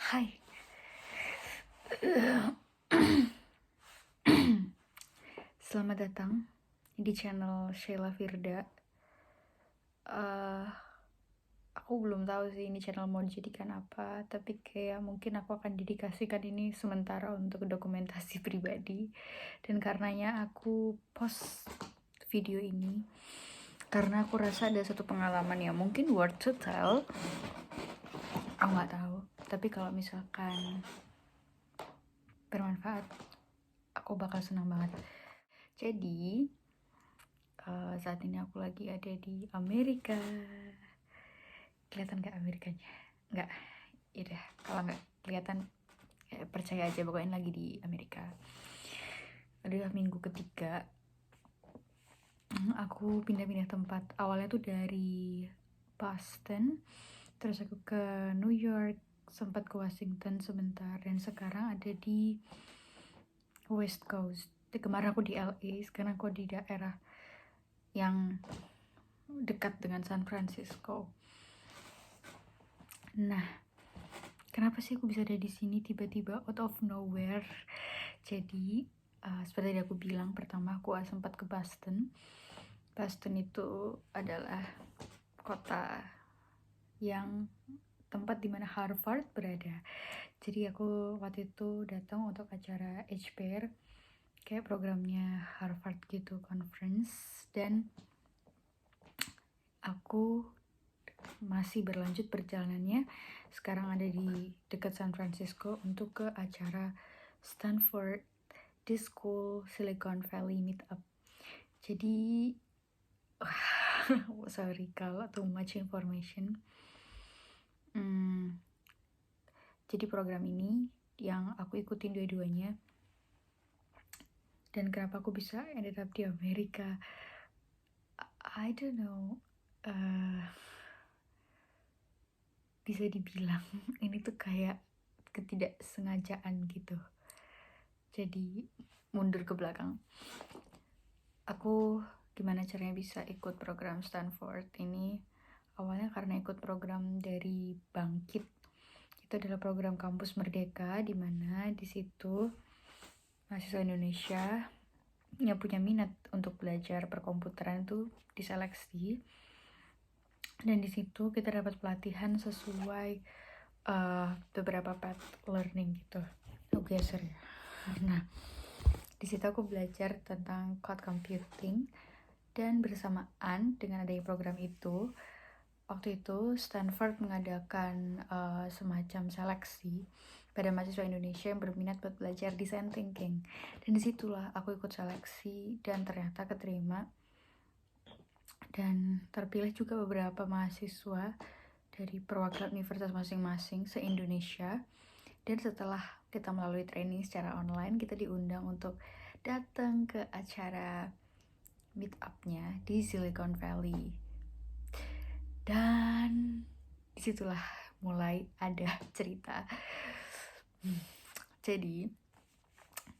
Hai. Selamat datang di channel Sheila Firda. Aku belum tahu sih ini channel mau dijadikan apa, tapi kayak mungkin aku akan dedikasikan ini sementara untuk dokumentasi pribadi. Dan karenanya aku post video ini karena aku rasa ada satu pengalaman yang mungkin worth to tell. Aku nggak tahu, tapi kalau misalkan bermanfaat, aku bakal senang banget. Jadi saat ini aku lagi ada di Amerika. Kelihatan gak Amerikanya? Nggak, yaudah kalau nggak kelihatan percaya aja, pokoknya lagi di Amerika. Adalah minggu ketiga aku pindah-pindah tempat. Awalnya tuh dari Boston, terus aku ke New York, sempat ke Washington sebentar, dan sekarang ada di West Coast. Kemarin aku di LA, sekarang aku di daerah yang dekat dengan San Francisco. Nah, kenapa sih aku bisa ada di sini tiba-tiba out of nowhere? Jadi seperti yang aku bilang, pertama aku sempat ke Boston. Boston itu adalah kota yang tempat dimana Harvard berada. Jadi aku waktu itu datang untuk acara HBR, kayak programnya Harvard gitu, conference, dan aku masih berlanjut perjalanannya. Sekarang ada di dekat San Francisco untuk ke acara Stanford School Silicon Valley Meetup. Jadi sorry kalau too much information. Jadi program ini yang aku ikutin dua-duanya. Dan kenapa aku bisa ended up di Amerika, I don't know. Bisa dibilang ini tuh kayak ketidaksengajaan gitu. Jadi mundur ke belakang, aku gimana caranya bisa ikut program Stanford ini? Awalnya karena ikut program dari Bangkit. Itu adalah program kampus merdeka, di mana di situ mahasiswa Indonesia yang punya minat untuk belajar perkomputeran tuh diseleksi, dan di situ kita dapat pelatihan sesuai beberapa path learning gitu. Aku geser ya. Nah, di situ aku belajar tentang cloud computing, dan bersamaan dengan adanya program itu, waktu itu Stanford mengadakan semacam seleksi pada mahasiswa Indonesia yang berminat buat belajar design thinking. Dan disitulah aku ikut seleksi dan ternyata keterima. Dan terpilih juga beberapa mahasiswa dari perwakilan universitas masing-masing se-Indonesia. Dan setelah kita melalui training secara online, kita diundang untuk datang ke acara meet-up-nya di Silicon Valley. Dan disitulah mulai ada cerita. Jadi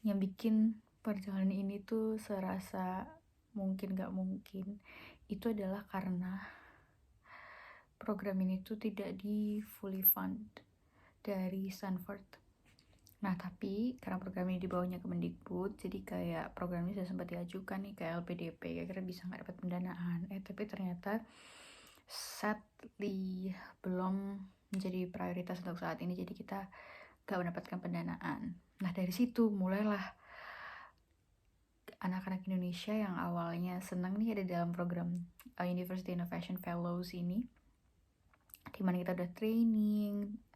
yang bikin perjalanan ini tuh serasa mungkin gak mungkin, itu adalah karena program ini tuh tidak di fully fund dari Stanford. Nah, tapi karena program ini dibawanya Kemendikbud, jadi kayak program ini sudah sempat diajukan nih ke LPDP, kira-kira bisa nggak dapat pendanaan. Tapi ternyata sadly belum menjadi prioritas untuk saat ini, jadi kita nggak mendapatkan pendanaan. Nah, dari situ mulailah anak-anak Indonesia yang awalnya senang nih ada dalam program University Innovation Fellows ini, dimana kita udah training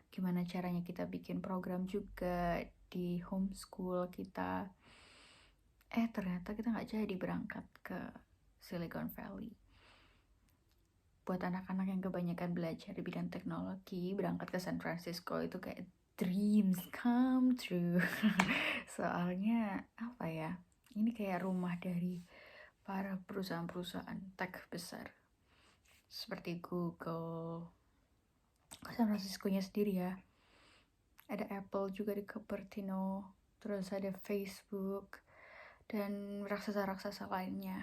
gimana caranya kita bikin program juga di homeschool kita. Ternyata kita gak jadi berangkat ke Silicon Valley. Buat anak-anak yang kebanyakan belajar di bidang teknologi, berangkat ke San Francisco itu kayak dreams come true. Soalnya apa ya, ini kayak rumah dari para perusahaan-perusahaan tech besar seperti Google. San Francisco-nya sendiri ya, ada Apple juga di Cupertino, terus ada Facebook dan raksasa-raksasa lainnya.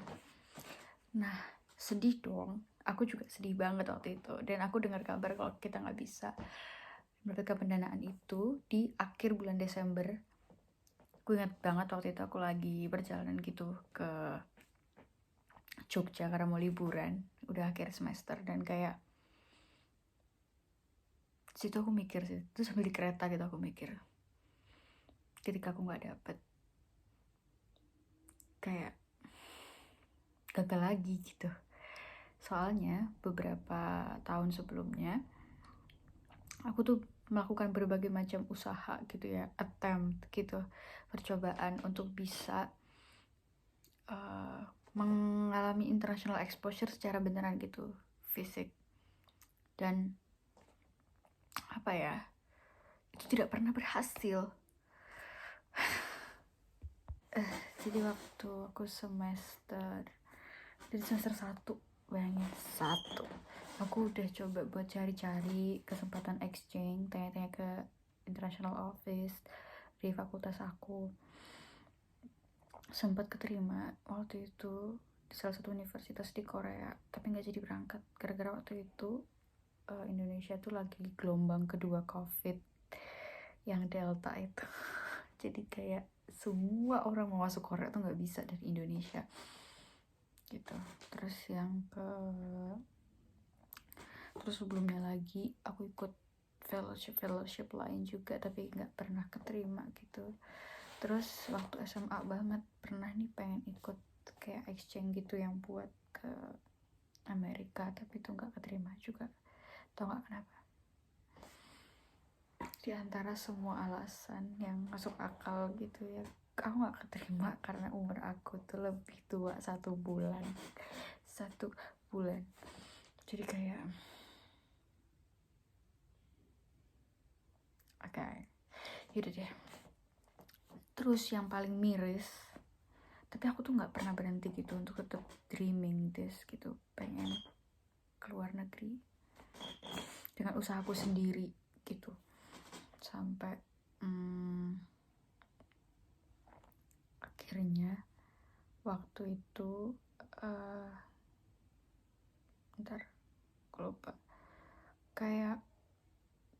Nah, sedih dong. Aku juga sedih banget waktu itu. Dan aku dengar kabar kalau kita nggak bisa mendapatkan pendanaan itu di akhir bulan Desember. Gue ingat banget waktu itu aku lagi perjalanan gitu ke Jogja karena mau liburan, udah akhir semester, dan kayak situ aku mikir sih, itu sambil di kereta gitu aku mikir, ketika aku nggak dapet, kayak gagal lagi gitu. Soalnya beberapa tahun sebelumnya aku tuh melakukan berbagai macam usaha gitu ya, attempt gitu, percobaan untuk bisa mengalami international exposure secara beneran gitu, fisik. Dan apa ya, itu tidak pernah berhasil. Jadi waktu aku dari semester 1, bayangin 1, aku udah coba buat cari-cari kesempatan exchange, tanya-tanya ke international office di fakultas aku. Sempat keterima waktu itu di salah satu universitas di Korea, tapi nggak jadi berangkat gara-gara waktu itu Indonesia tuh lagi gelombang kedua COVID yang Delta itu. Jadi kayak semua orang mau masuk Korea tuh nggak bisa dari Indonesia gitu. Terus sebelumnya lagi aku ikut fellowship lain juga, tapi nggak pernah keterima gitu. Terus waktu SMA banget pernah nih pengen ikut kayak exchange gitu yang buat ke Amerika, tapi itu nggak keterima juga. Tau nggak kenapa? Di antara semua alasan yang masuk akal gitu ya, aku nggak keterima karena umur aku tuh lebih tua 1 bulan. Jadi kayak oke, yaudah deh. Terus yang paling miris, tapi aku tuh nggak pernah berhenti gitu untuk tetap dreaming this gitu, pengen keluar negeri dengan usahaku sendiri gitu. Sampai akhirnya waktu itu aku lupa, kayak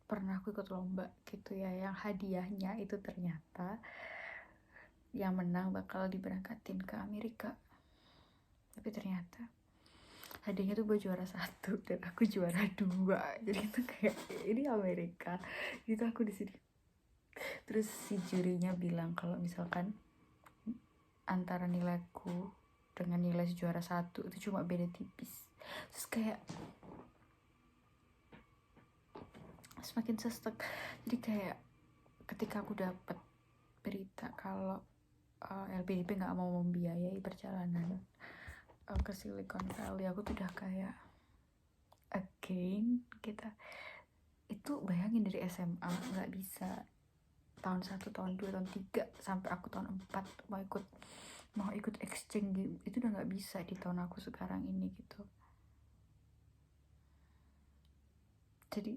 pernah aku ikut lomba gitu ya, yang hadiahnya itu ternyata yang menang bakal diberangkatin ke Amerika, tapi ternyata hadiahnya tuh gue juara 1 dan aku juara 2. Jadi itu kayak ini Amerika gitu, aku di sini. Terus si jurinya bilang kalau misalkan antara nilaiku dengan nilai si juara 1 itu cuma beda tipis. Terus kayak semakin sesek. Jadi kayak ketika aku dapet berita kalau LPDP nggak mau membiayai perjalanan ke Silicon Valley, aku tuh udah kayak again kita itu, bayangin dari SMA nggak bisa, tahun 1, tahun 2, tahun 3 sampai aku tahun 4 mau ikut exchange gitu, itu udah nggak bisa di tahun aku sekarang ini gitu. Jadi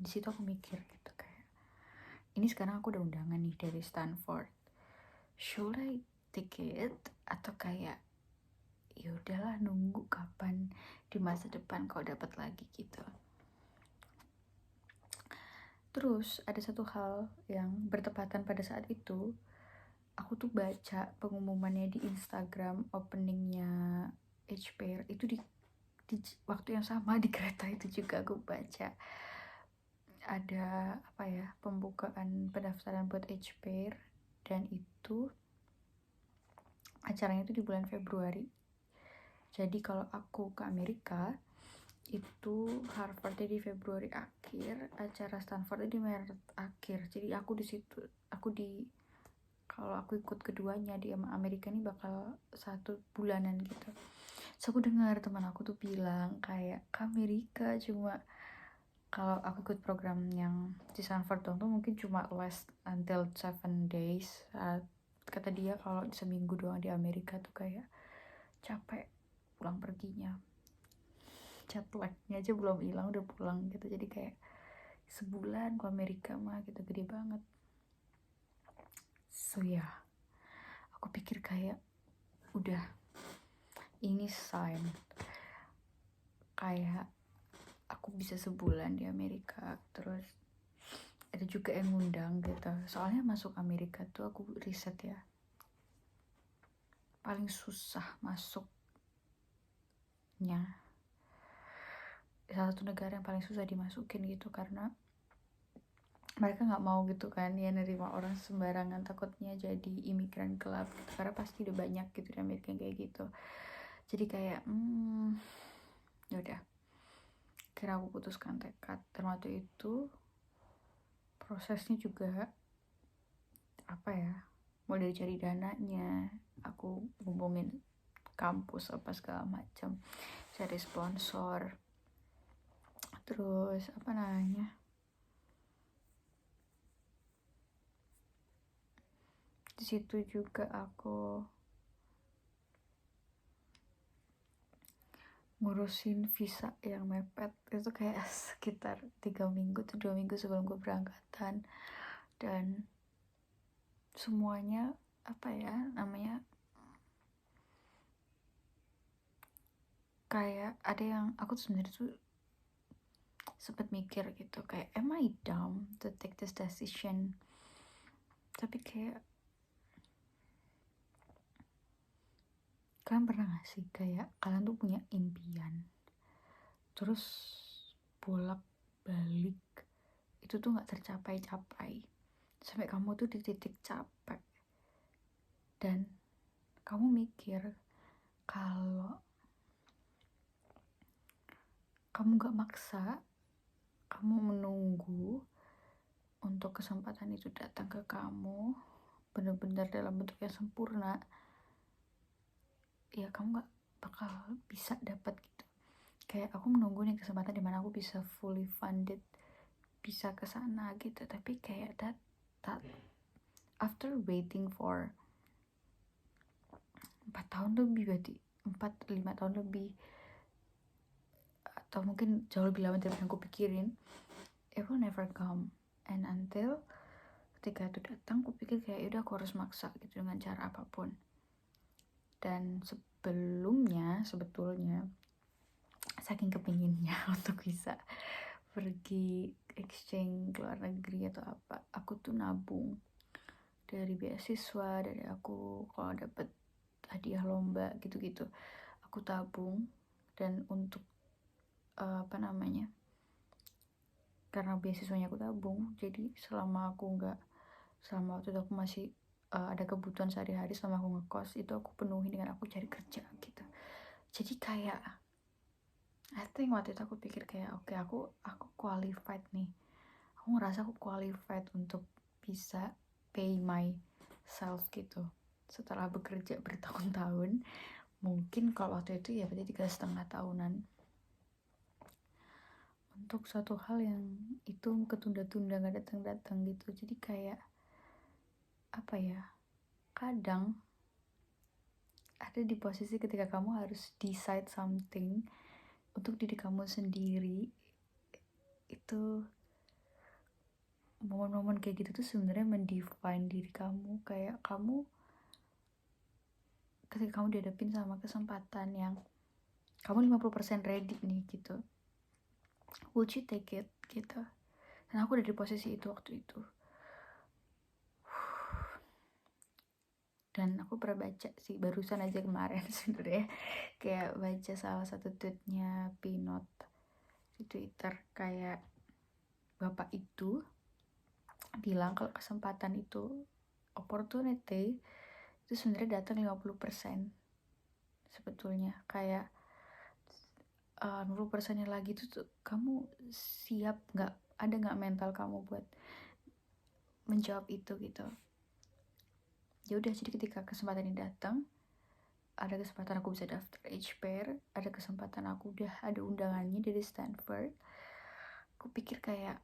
di situ aku mikir gitu, kayak ini sekarang aku udah undangan nih dari Stanford, should I take it atau kayak ya udahlah nunggu kapan di masa depan kalau dapat lagi gitu. Terus ada satu hal yang bertepatan pada saat itu, aku tuh baca pengumumannya di Instagram openingnya HPR itu di waktu yang sama di kereta itu juga aku baca ada apa ya, pembukaan pendaftaran buat HPR, dan itu acaranya itu di bulan Februari. Jadi kalau aku ke Amerika itu Harvardnya di Februari akhir, acara Stanford di Maret akhir. Jadi aku di situ, kalau aku ikut keduanya di Amerika ini bakal 1 bulanan gitu. So aku dengar teman aku tuh bilang kayak ke Amerika cuma kalau aku ikut program yang di Stanford dong tuh mungkin cuma last until 7 days. Kata dia kalau seminggu doang di Amerika tuh kayak capek pulang perginya, jet lagnya aja belum hilang udah pulang gitu. Jadi kayak sebulan ke Amerika mah gitu gede banget. So ya, aku pikir kayak udah ini sign kayak aku bisa sebulan di Amerika. Terus ada juga yang ngundang gitu, soalnya masuk Amerika tuh aku riset ya, paling susah masuknya, salah satu negara yang paling susah dimasukin gitu, karena mereka nggak mau gitu kan ya nerima orang sembarangan, takutnya jadi imigran gelap gitu, karena pasti udah banyak gitu di Amerika yang kayak gitu. Jadi kayak ya udah, kira aku putuskan tekad. Dan waktu itu prosesnya juga apa ya, mulai dari cari dananya, aku hubungin kampus apa segala macam, cari sponsor, terus apa namanya, di situ juga aku ngurusin visa yang mepet. Itu kayak sekitar 3 minggu tuh, 2 minggu sebelum gue berangkatan. Dan semuanya apa ya namanya, kayak ada yang aku tuh sebenarnya tuh sempet mikir gitu, kayak am I dumb to take this decision, tapi kayak kalian pernah gak sih kayak kalian tuh punya impian terus bolak balik itu tuh gak tercapai-capai sampai kamu tuh di titik capek dan kamu mikir kalau kamu gak maksa, kamu menunggu untuk kesempatan itu datang ke kamu benar-benar dalam bentuk yang sempurna, ya kamu gak bakal bisa dapat gitu. Kayak aku menunggu nih kesempatan dimana aku bisa fully funded, bisa kesana gitu, tapi kayak that after waiting for 4 tahun lebih, berarti 4-5 tahun lebih, atau mungkin jauh lebih lama dari yang aku pikirin, it will never come. And until ketika itu datang, aku pikir kayak udah aku harus maksa gitu dengan cara apapun. Dan sebetulnya saking kepinginnya untuk bisa pergi exchange ke luar negeri atau apa, aku tuh nabung dari beasiswa, dari aku kalau dapet hadiah lomba gitu-gitu, aku tabung. Dan untuk apa namanya, karena beasiswanya aku tabung, jadi selama waktu itu aku masih ada kebutuhan sehari-hari, selama aku ngekos itu aku penuhi dengan aku cari kerja gitu. Jadi kayak I think waktu itu aku pikir kayak oke, aku qualified nih, aku ngerasa aku qualified untuk bisa pay myself gitu setelah bekerja bertahun-tahun. Mungkin kalau waktu itu ya berarti 3,5 tahunan untuk suatu hal yang itu ketunda-tunda, gak datang-datang gitu. Jadi kayak apa ya, kadang ada di posisi ketika kamu harus decide something untuk diri kamu sendiri, itu momen-momen kayak gitu tuh sebenarnya mendefine diri kamu. Kayak kamu ketika kamu dihadapin sama kesempatan yang kamu 50% ready nih gitu, would you take it gitu. Dan aku udah di posisi itu waktu itu. Dan aku pernah baca sih barusan aja kemarin sebenarnya, kayak baca salah satu tweetnya Pinot di Twitter, kayak bapak itu bilang kalau kesempatan itu, opportunity itu sebenarnya datang 50% sebetulnya. Kayak 50%-nya lagi itu tuh kamu siap nggak, ada nggak mental kamu buat menjawab itu gitu. Ya udah, jadi ketika kesempatan ini datang, ada kesempatan aku bisa daftar HPR, ada kesempatan aku udah ada undangannya dari Stanford, aku pikir kayak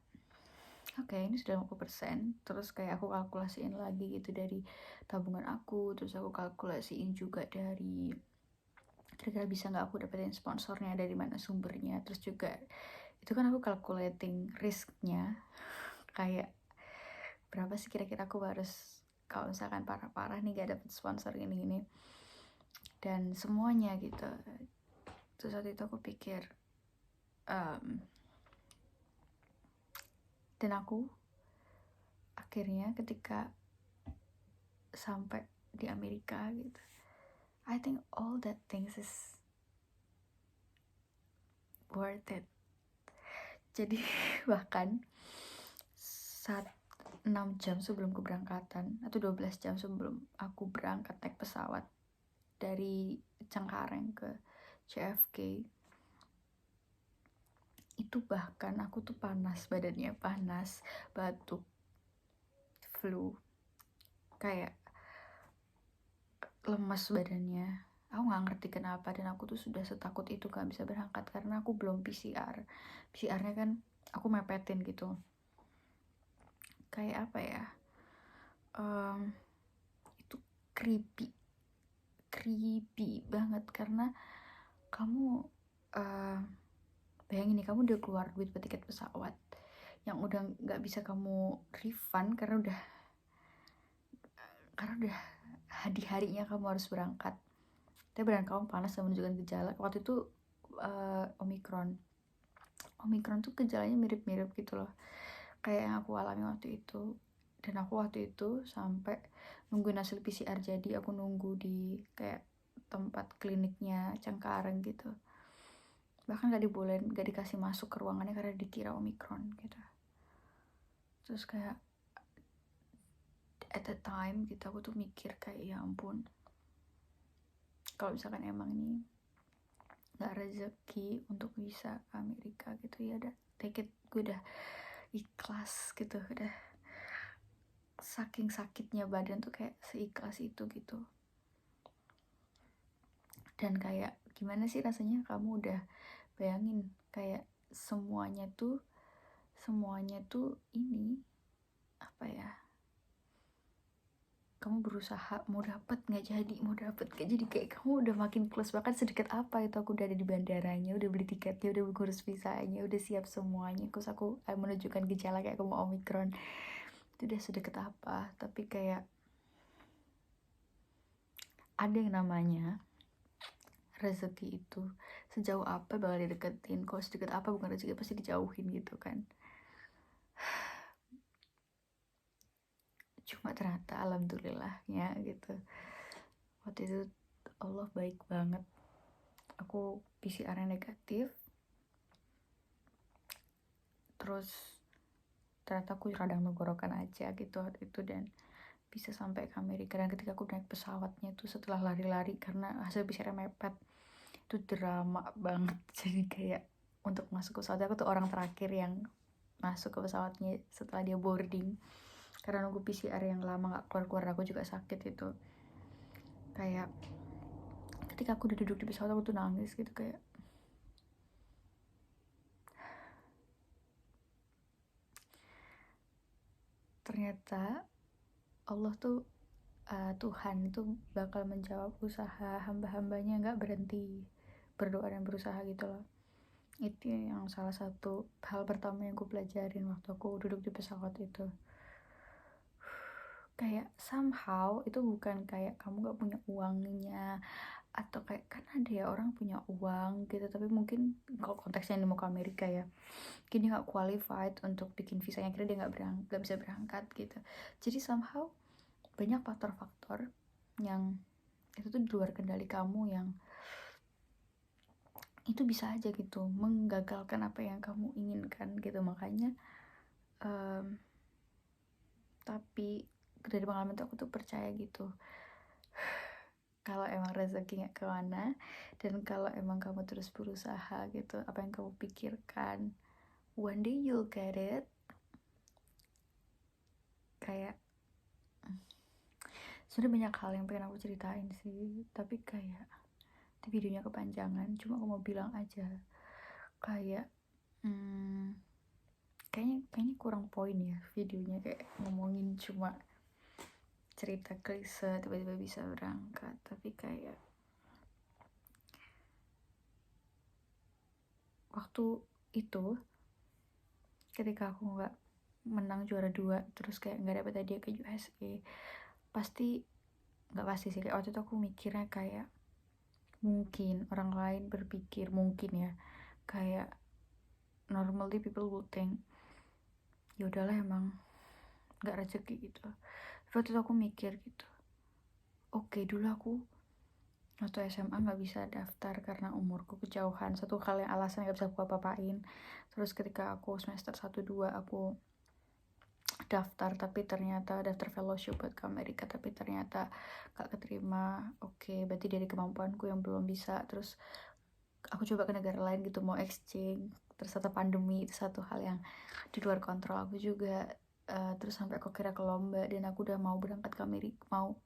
oke, ini sudah 50%. Terus kayak aku kalkulasiin lagi gitu dari tabungan aku, terus aku kalkulasiin juga dari kira-kira bisa nggak aku dapetin sponsornya, dari mana sumbernya. Terus juga itu kan aku calculating risknya, kayak berapa sih kira-kira aku harus kalau misalkan parah-parah nih gak dapet sponsor ini dan semuanya gitu. Terus waktu itu aku pikir Dan aku akhirnya ketika sampai di Amerika gitu, I think all that things is worth it. Jadi bahkan 6 jam sebelum keberangkatan atau 12 jam sebelum aku berangkat naik pesawat dari Cengkareng ke JFK, itu bahkan aku tuh panas, badannya panas, batuk, flu, kayak lemas badannya. Aku nggak ngerti kenapa, dan aku tuh sudah setakut itu gak bisa berangkat karena aku belum PCR-nya kan aku mepetin gitu. Kayak apa ya, itu creepy banget karena kamu bayangin nih, kamu udah keluar duit buat tiket pesawat yang udah nggak bisa kamu refund karena udah hari-harinya kamu harus berangkat. Tapi badan kamu panas dan menunjukkan gejala. Waktu itu Omicron tuh gejalanya mirip-mirip gitu loh, kayak yang aku alami waktu itu. Dan aku waktu itu sampai nungguin hasil PCR, jadi aku nunggu di kayak tempat kliniknya Cengkareng gitu. Bahkan gak dikasih masuk ke ruangannya karena dikira Omicron gitu. Terus kayak at the time gitu aku tuh mikir kayak ya ampun, kalau misalkan emang ini gak rezeki untuk bisa ke Amerika gitu, ya udah take it, gue udah ikhlas gitu, udah saking sakitnya badan tuh kayak seikhlas itu gitu. Dan kayak gimana sih rasanya kamu udah bayangin kayak semuanya tuh ini apa ya, kamu berusaha mau dapet nggak jadi, kayak kamu udah makin close. Bahkan sedekat apa itu aku udah ada di bandaranya, udah beli tiketnya, udah ngurus visanya, udah siap semuanya. Terus aku menunjukkan gejala kayak kamu Omicron, itu udah sedekat apa. Tapi kayak ada yang namanya rezeki itu, sejauh apa bakal dideketin. Kalau sedekat apa bukan rezeki, pasti dijauhin gitu kan. Cuma ternyata alhamdulillahnya gitu, waktu itu Allah baik banget, aku PCR-nya negatif. Terus ternyata aku radang tenggorokan aja gitu waktu itu, dan bisa sampai ke Amerika. Dan ketika aku naik pesawatnya tuh setelah lari-lari karena hasil PCR mepet, itu drama banget. Jadi kayak untuk masuk ke pesawat, aku tuh orang terakhir yang masuk ke pesawatnya setelah dia boarding, karena nunggu PCR yang lama gak keluar-keluar. Aku juga sakit itu. Kayak ketika aku udah duduk di pesawat, aku tuh nangis gitu, kayak ternyata Allah tuh Tuhan itu bakal menjawab usaha hamba-hambanya, gak berhenti berdoa dan berusaha gitu loh. Itu yang salah satu hal pertama yang gue pelajarin waktu aku duduk di pesawat itu. Kayak somehow itu bukan kayak kamu gak punya uangnya, atau kayak kan ada ya orang punya uang gitu tapi mungkin kalau konteksnya mau ke Amerika ya, mungkin dia gak qualified untuk bikin visanya, kira dia gak bisa berangkat gitu. Jadi somehow banyak faktor-faktor yang itu tuh di luar kendali kamu, yang itu bisa aja gitu menggagalkan apa yang kamu inginkan gitu. Makanya tapi dari pengalaman itu aku tuh percaya gitu, kalau emang rezeki gak kemana, dan kalau emang kamu terus berusaha gitu, apa yang kamu pikirkan, one day you'll get it. Kayak sebenarnya banyak hal yang pengen aku ceritain sih, tapi kayak di videonya kepanjangan. Cuma aku mau bilang aja kayak kayaknya kurang poin ya videonya, kayak ngomongin cuma cerita klise tiba-tiba bisa berangkat. Tapi kayak waktu itu ketika aku nggak menang juara 2, terus kayak nggak dapet hadiah ke USA, pasti nggak pasti sih, kayak waktu itu aku mikirnya kayak mungkin orang lain berpikir, mungkin ya, kayak normally people would think ya udahlah emang nggak rezeki gitu. Waktu itu aku mikir gitu, oke, dulu aku waktu SMA nggak bisa daftar karena umurku kejauhan, satu hal yang alasan nggak bisa aku apa-apain. Terus ketika aku semester 1-2 aku daftar, tapi ternyata daftar fellowship buat ke Amerika, tapi ternyata gak keterima. Oke, berarti dari kemampuanku yang belum bisa. Terus aku coba ke negara lain gitu, mau exchange, terus ada pandemi, itu satu hal yang di luar kontrol aku juga. Terus sampai aku kira ke lomba, dan aku udah mau berangkat ke Amerika, mau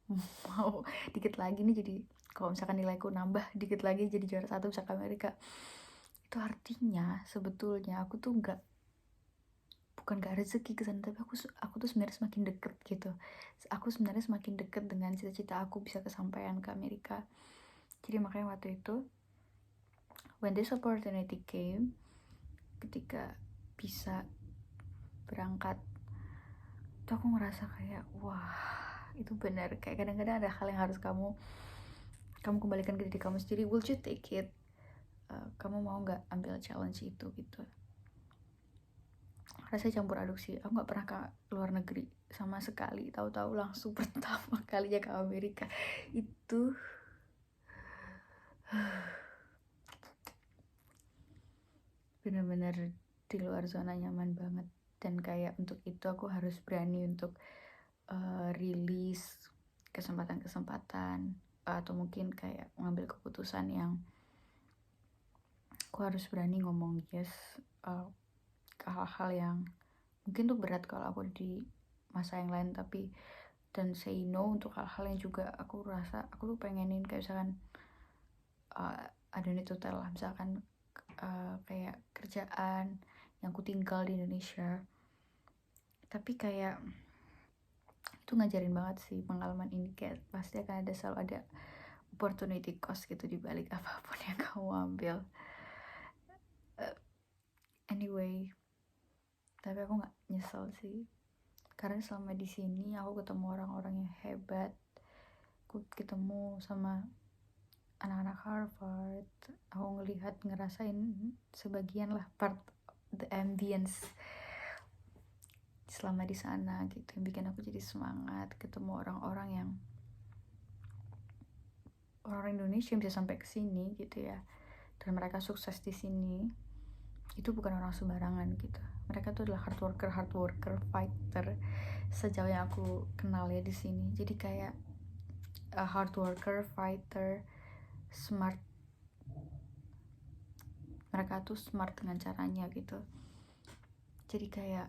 dikit lagi nih, jadi kalau misalkan nilaiku nambah dikit lagi jadi juara 1 bisa ke Amerika. Itu artinya sebetulnya aku tuh bukan gak rezeki ke sana, tapi aku tuh sebenarnya semakin deket gitu. Aku sebenarnya semakin deket dengan cita-cita aku bisa kesampaian ke Amerika. Jadi makanya waktu itu when this opportunity came, ketika bisa berangkat, tuh aku ngerasa kayak wah, itu benar. Kayak kadang-kadang ada hal yang harus kamu kembalikan ke diri kamu sendiri. Will you take it? Kamu mau nggak ambil challenge itu gitu. Rasa campur aduk sih. Aku nggak pernah ke luar negeri sama sekali, tahu-tahu langsung pertama kalinya ke Amerika. Itu bener-bener di luar zona nyaman banget. Dan kayak untuk itu aku harus berani untuk rilis kesempatan-kesempatan, atau mungkin kayak mengambil keputusan yang aku harus berani ngomong yes ke hal-hal yang mungkin tuh berat kalau aku di masa yang lain, tapi dan say no untuk hal-hal yang juga aku rasa aku tuh pengenin. Kayak misalkan I don't need to tell lah, misalkan kayak kerjaan yang aku tinggal di Indonesia. Tapi kayak itu ngajarin banget sih pengalaman ini, kayak pasti akan selalu ada opportunity cost gitu di balik apapun yang kamu ambil. Anyway, tapi aku nggak nyesel sih, karena selama di sini aku ketemu orang-orang yang hebat. Aku ketemu sama anak-anak Harvard, aku ngerasain sebagian lah part the ambience selama di sana gitu, yang bikin aku jadi semangat. Ketemu orang-orang Indonesia yang bisa sampai ke sini gitu ya, dan mereka sukses di sini. Itu bukan orang sembarangan gitu. Mereka tuh adalah hard worker, fighter sejauh yang aku kenal ya di sini. Jadi kayak hard worker, fighter, smart. Mereka tuh smart dengan caranya gitu. Jadi kayak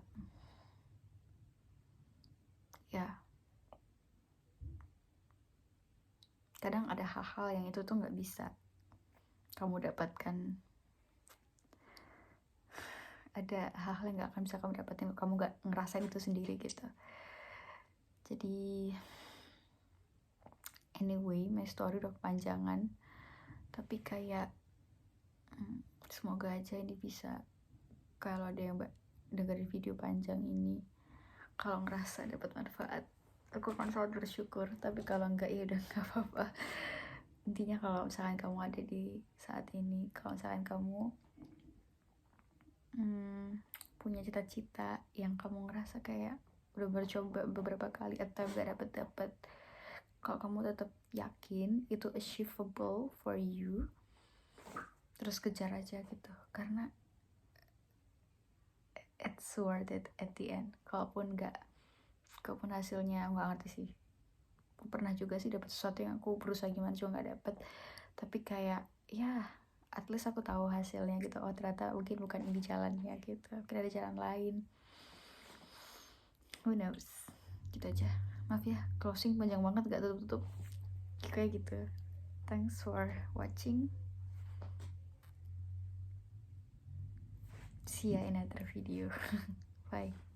ya, kadang ada hal-hal yang itu tuh nggak bisa kamu dapatkan. Ada hal-hal yang nggak akan bisa kamu dapatin kalau kamu nggak ngerasain itu sendiri gitu. Jadi anyway, my story udah kepanjangan, tapi kayak semoga aja ini bisa, kalau ada yang dengerin video panjang ini, kalau ngerasa dapat manfaat, aku akan selalu bersyukur. Tapi kalau enggak ya udah nggak apa-apa. Intinya kalau misalkan kamu ada di saat ini, kalau misalkan kamu punya cita-cita yang kamu ngerasa kayak udah bercoba beberapa kali atau gak dapet, kalau kamu tetap yakin itu achievable for you, terus kejar aja gitu, karena it's worth it at the end. Kalaupun hasilnya nggak ngerti sih. Aku pernah juga sih dapat sesuatu yang aku berusaha gimana juga nggak dapet, tapi kayak ya at least aku tahu hasilnya gitu. Oh ternyata mungkin bukan ini jalannya gitu, mungkin ada jalan lain, who knows. Gitu aja. Maaf ya, closing panjang banget, gak tutup-tutup kayak gitu. Thanks for watching. See ya in another video. Bye.